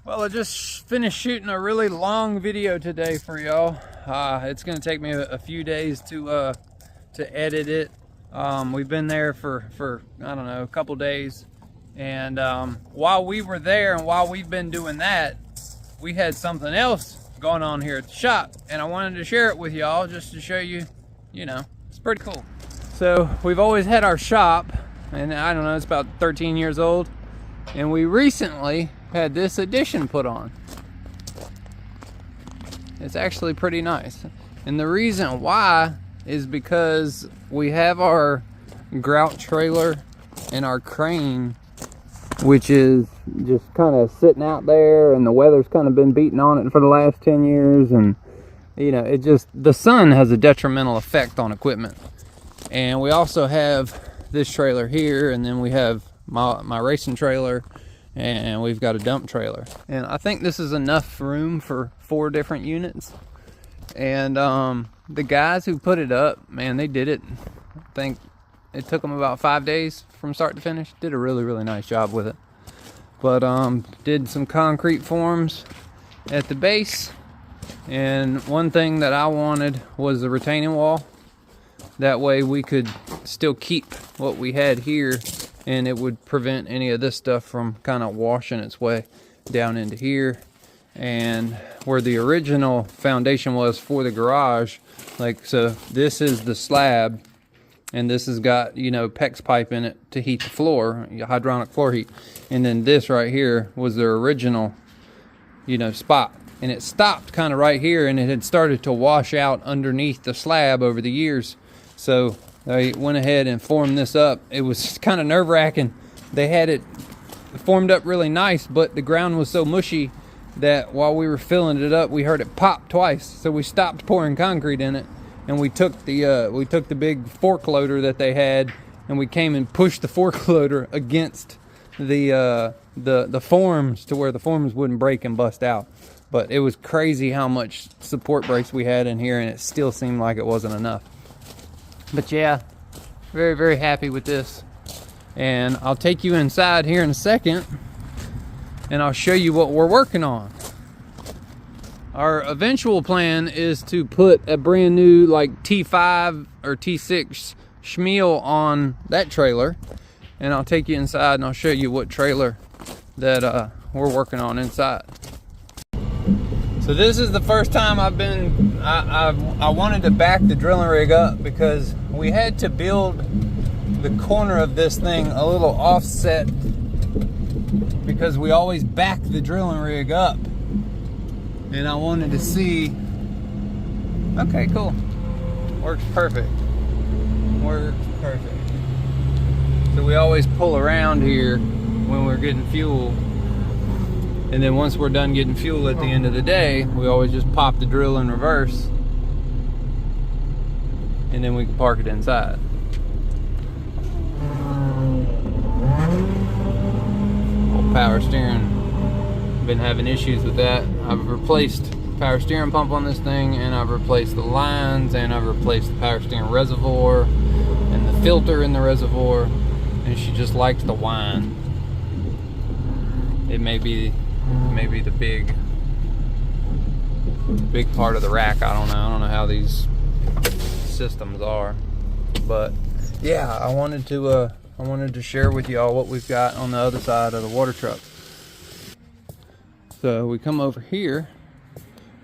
Well, I just finished shooting a really long video today for y'all. It's gonna take me a few days to edit it. We've been there for I don't know, a couple days, and while we were there and while we've been doing that, we had something else going on here at the shop, and I wanted to share it with y'all just to show you, you know, it's pretty cool. So we've always had our shop, and I don't know, it's about 13 years old, and we recently had this addition put on. It's actually pretty nice, and the reason why is because we have our grout trailer and our crane, which is just kind of sitting out there, and the weather's kind of been beating on it for the last 10 years, and you know, it just, the sun has a detrimental effect on equipment. And we also have this trailer here, and then we have my racing trailer, and we've got a dump trailer, and I think this is enough room for 4 different units. And the guys who put it up, man, they did it. I think it took them about 5 days from start to finish. Did a really nice job with it. But did some concrete forms at the base, and one thing that I wanted was the retaining wall. That way we could still keep what we had here, and it would prevent any of this stuff from kind of washing its way down into here. And where the original foundation was for the garage, like, so this is the slab, and this has got, you know, PEX pipe in it to heat the floor, hydronic floor heat. And then this right here was their original, you know, spot. And it stopped kind of right here, and it had started to wash out underneath the slab over the years. So they went ahead and formed this up. It was kind of nerve-wracking. They had it formed up really nice, but the ground was so mushy that while we were filling it up, we heard it pop twice. So we stopped pouring concrete in it, and we took the big fork loader that they had, and we came and pushed the fork loader against the forms to where the forms wouldn't break and bust out. But it was crazy how much support brace we had in here, and it still seemed like it wasn't enough. But yeah, very happy with this. And I'll take you inside here in a second, and I'll show you what we're working on. Our eventual plan is to put a brand new like T5 or T6 Schmiel on that trailer, and I'll take you inside and I'll show you what trailer that we're working on inside. So this is the first time I wanted to back the drilling rig up, because we had to build the corner of this thing a little offset, because we always back the drilling rig up, and I wanted to see. Okay, cool. Works perfect. Works perfect. So we always pull around here when we're getting fuel. And then once we're done getting fuel at the end of the day, we always just pop the drill in reverse, and then we can park it inside. Old power steering, been having issues with that. I've replaced the power steering pump on this thing, and I've replaced the lines, and I've replaced the power steering reservoir and the filter in the reservoir, and she just likes the whine. It may be the big part of the rack. I don't know how these systems are, but yeah, I wanted to share with y'all what we've got on the other side of the water truck. So we come over here,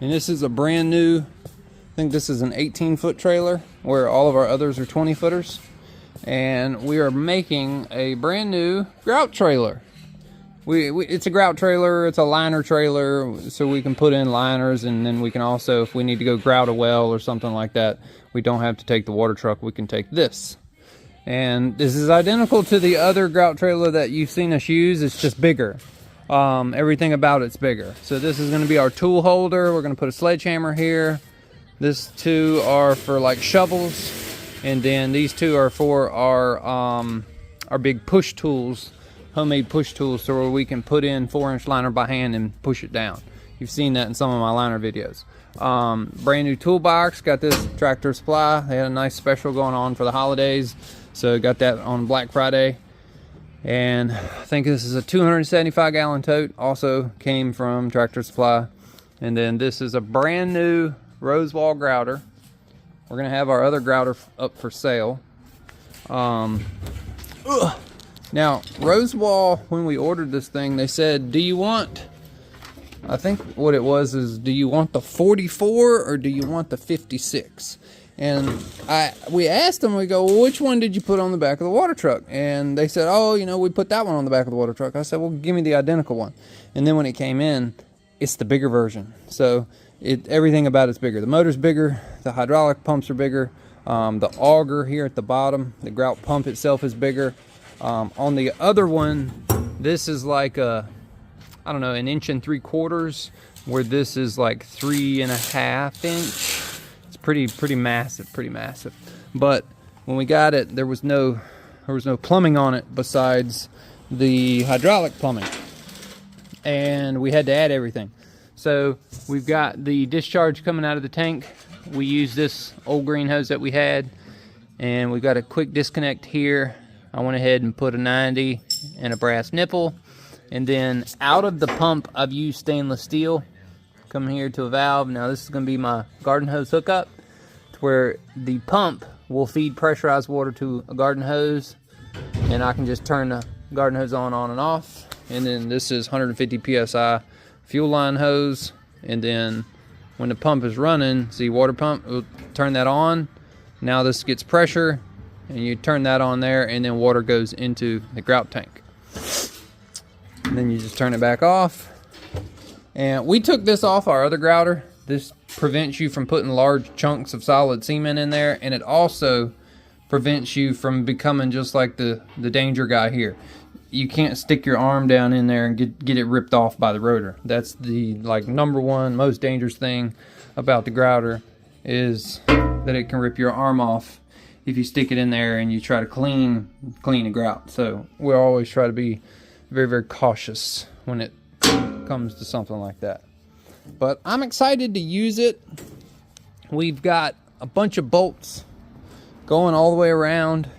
and this is a brand new, I think this is an 18-foot trailer, where all of our others are 20-footers, and we are making a brand new grout trailer. It's a grout trailer, it's a liner trailer, so we can put in liners, and then we can also, if we need to go grout a well or something like that, we don't have to take the water truck, we can take this. And this is identical to the other grout trailer that you've seen us use, it's just bigger. Everything about it's bigger. So this is going to be our tool holder. We're going to put a sledgehammer here. These two are for like shovels, and then these two are for our big push tools, homemade push tools, so where we can put in 4-inch liner by hand and push it down. You've seen that in some of my liner videos. Brand new toolbox. Got this Tractor Supply. They had a nice special going on for the holidays, so got that on Black Friday. And I think this is a 275 gallon tote, also came from Tractor Supply. And then this is a brand new Rosewall grouter. We're gonna have our other grouter up for sale. Now, Rosewall, when we ordered this thing, they said, do you want, I think what it was is, do you want the 44 or do you want the 56? And we asked them, we go, well, which one did you put on the back of the water truck? And they said, oh, you know, we put that one on the back of the water truck. I said, well, give me the identical one. And then when it came in, it's the bigger version. So everything about it's bigger. The motor's bigger, the hydraulic pumps are bigger, the auger here at the bottom, the grout pump itself is bigger. On the other one, this is like a, I don't know, 1 3/4 inches, where this is like 3.5 inches. Pretty massive. But when we got it, there was no plumbing on it besides the hydraulic plumbing, and we had to add everything. So we've got the discharge coming out of the tank. We use this old green hose that we had, and we've got a quick disconnect here. I went ahead and put a 90 and a brass nipple, and then out of the pump I've used stainless steel. Come here to a valve. Now this is going to be my garden hose hookup, where the pump will feed pressurized water to a garden hose, and I can just turn the garden hose on and off. And then this is 150 psi fuel line hose, and then when the pump is running, see, water pump, we'll turn that on. Now this gets pressure, and you turn that on there, and then water goes into the grout tank. And then you just turn it back off. And we took this off our other grouter. This prevents you from putting large chunks of solid cement in there, and it also prevents you from becoming just like the danger guy here. You can't stick your arm down in there and get it ripped off by the rotor. That's the #1 most dangerous thing about the grouter, is that it can rip your arm off if you stick it in there and you try to clean a grout. So we always try to be very cautious when it comes to something like that. But I'm excited to use it. We've got a bunch of bolts going all the way around.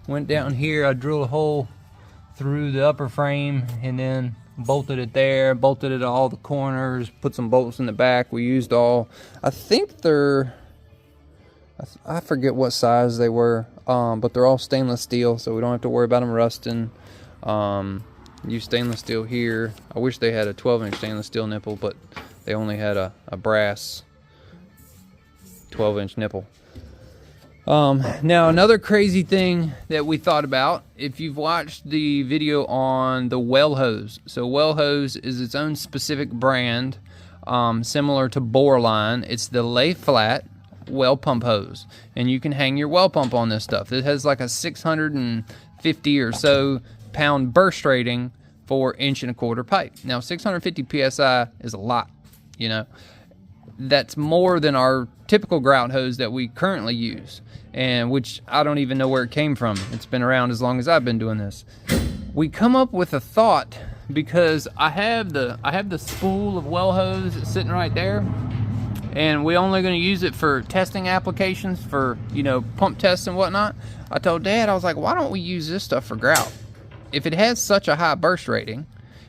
Went down here, I drilled a hole through the upper frame and then bolted it there, bolted it to all the corners, put some bolts in the back. We used all, I think they're, I forget what size they were, but they're all stainless steel, so we don't have to worry about them rusting. Use stainless steel here. I wish they had a 12-inch stainless steel nipple, but they only had a brass 12-inch nipple. Now another crazy thing that we thought about, if you've watched the video on the well hose. So well hose is its own specific brand, similar to Boreline. It's the lay flat well pump hose, and you can hang your well pump on this stuff. It has like a 650 or so pound burst rating for 1 1/4 pipe. Now 650 psi is a lot, you know. That's more than our typical grout hose that we currently use, and which I don't even know where it came from. It's been around as long as I've been doing this. We come up with a thought, because I have the spool of well hose sitting right there, and we're only going to use it for testing applications, for, you know, pump tests and whatnot. I told Dad, I was like, why don't we use this stuff for grout? If it has such a high burst rating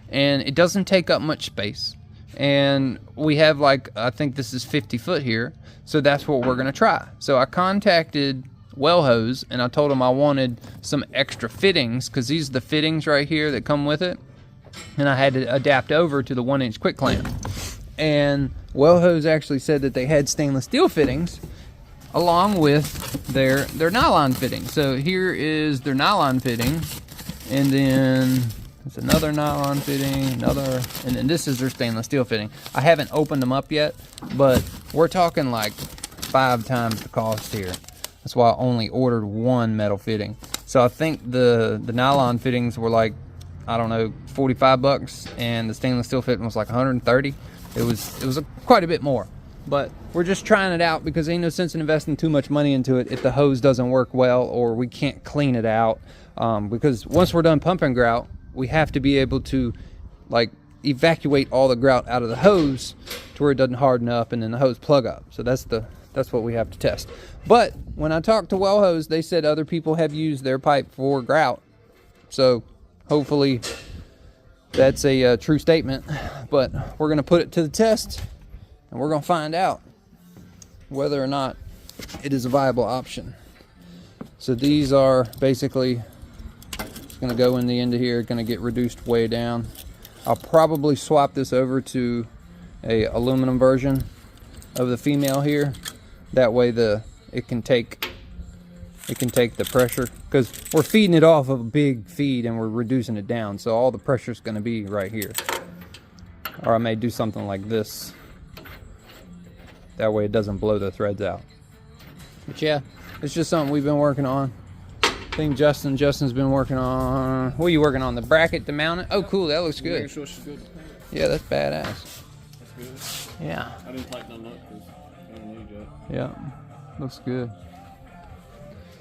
and it doesn't take up much space, and we have, like, I think this is 50 foot here, so that's what we're gonna try. So I contacted Well Hose and I told them I wanted some extra fittings, because these are the fittings right here that come with it, and I had to adapt over to the 1-inch quick clamp. And Well Hose actually said that they had stainless steel fittings along with their nylon fitting. So here is their nylon fitting, and then there's another nylon fitting, and then this is their stainless steel fitting. I haven't opened them up yet, but we're talking like 5 times the cost here. That's why I only ordered one metal fitting. So I think the nylon fittings were like, I don't know, 45 bucks, and the stainless steel fitting was like 130. It was quite a bit more. But we're just trying it out, because ain't no sense in investing too much money into it if the hose doesn't work well or we can't clean it out. Because once we're done pumping grout, we have to be able to, like, evacuate all the grout out of the hose to where it doesn't harden up and then the hose plug up. So that's what we have to test. But when I talked to Well Hose, they said other people have used their pipe for grout So hopefully that's a true statement, but we're going to put it to the test and we're going to find out whether or not it is a viable option. So these are basically going to go in the end of here, going to get reduced way down. I'll probably swap this over to a aluminum version of the female here. That way it can take the pressure, because we're feeding it off of a big feed and we're reducing it down, so all the pressure is going to be right here. Or I may do something like this, that way it doesn't blow the threads out. But yeah, it's just something we've been working on. I think Justin's been working on, what are you working on, the bracket to mount it? Oh cool, that looks good. Yeah, that's badass. That's good. Yeah. I didn't tighten that up because I don't need that. Yeah, looks good.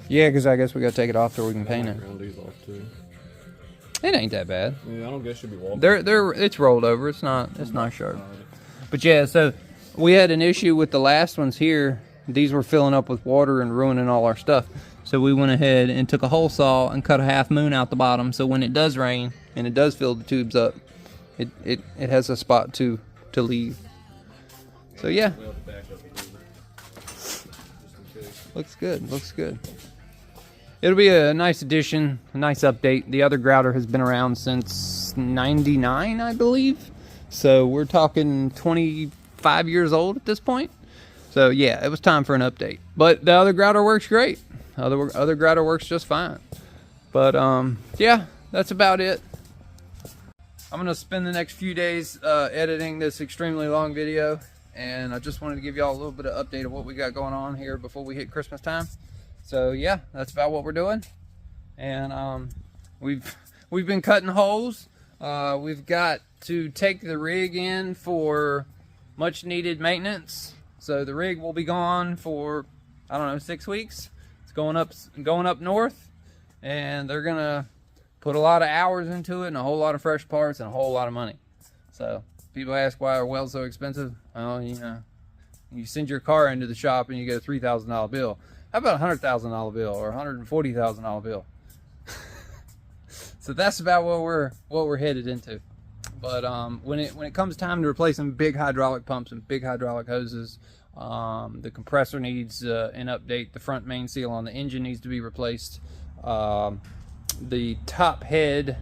Yeah, because I guess we got to take it off so we can paint it. Round these off too. It ain't that bad. Yeah, I don't guess should be walking. It's rolled over. It's not sharp. But yeah, so we had an issue with the last ones here. These were filling up with water and ruining all our stuff. So we went ahead and took a hole saw and cut a half moon out the bottom. So when it does rain and it does fill the tubes up, it has a spot to leave. So yeah. Looks good. Looks good. It'll be a nice addition, a nice update. The other grouter has been around since '99, I believe. So we're talking 25 years old at this point. So yeah, it was time for an update. But the other grouter works great. Other grouter works just fine. But yeah, that's about it. I'm gonna spend the next few days editing this extremely long video, and I just wanted to give y'all a little bit of update of what we got going on here before we hit Christmas time. So yeah, that's about what we're doing. And we've been cutting holes. We've got to take the rig in for much needed maintenance. So the rig will be gone for, I don't know, 6 weeks. It's going up north, and they're gonna put a lot of hours into it and a whole lot of fresh parts and a whole lot of money. So people ask why are wells so expensive. Well, you know, you send your car into the shop and you get a $3,000 bill. How about a $100,000 bill or a $140,000 bill? So that's about what we're headed into. But when it comes time to replacing big hydraulic pumps and big hydraulic hoses, the compressor needs an update. The front main seal on the engine needs to be replaced. The top head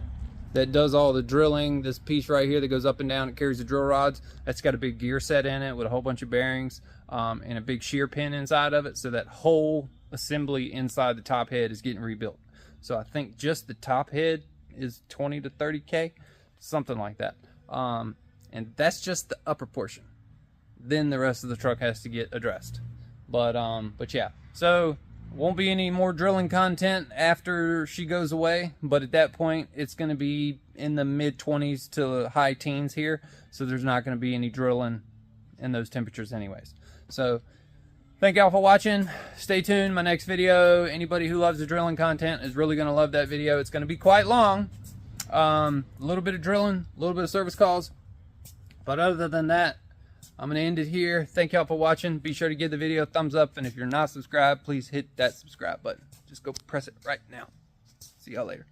that does all the drilling, this piece right here that goes up and down, it carries the drill rods, that's got a big gear set in it with a whole bunch of bearings and a big shear pin inside of it. So that whole assembly inside the top head is getting rebuilt. So I think just the top head is 20 to 30K, something like that. And that's just the upper portion. Then the rest of the truck has to get addressed. But yeah, so won't be any more drilling content after she goes away, but at that point it's going to be in the mid-20s to high teens here, so there's not going to be any drilling in those temperatures anyways. So thank y'all for watching. Stay tuned. My next video, anybody who loves the drilling content is really going to love that video. It's going to be quite long. A little bit of drilling, a little bit of service calls, but other than that, I'm going to end it here. Thank y'all for watching. Be sure to give the video a thumbs up, and if you're not subscribed, please hit that subscribe button. Just go press it right now. See y'all later.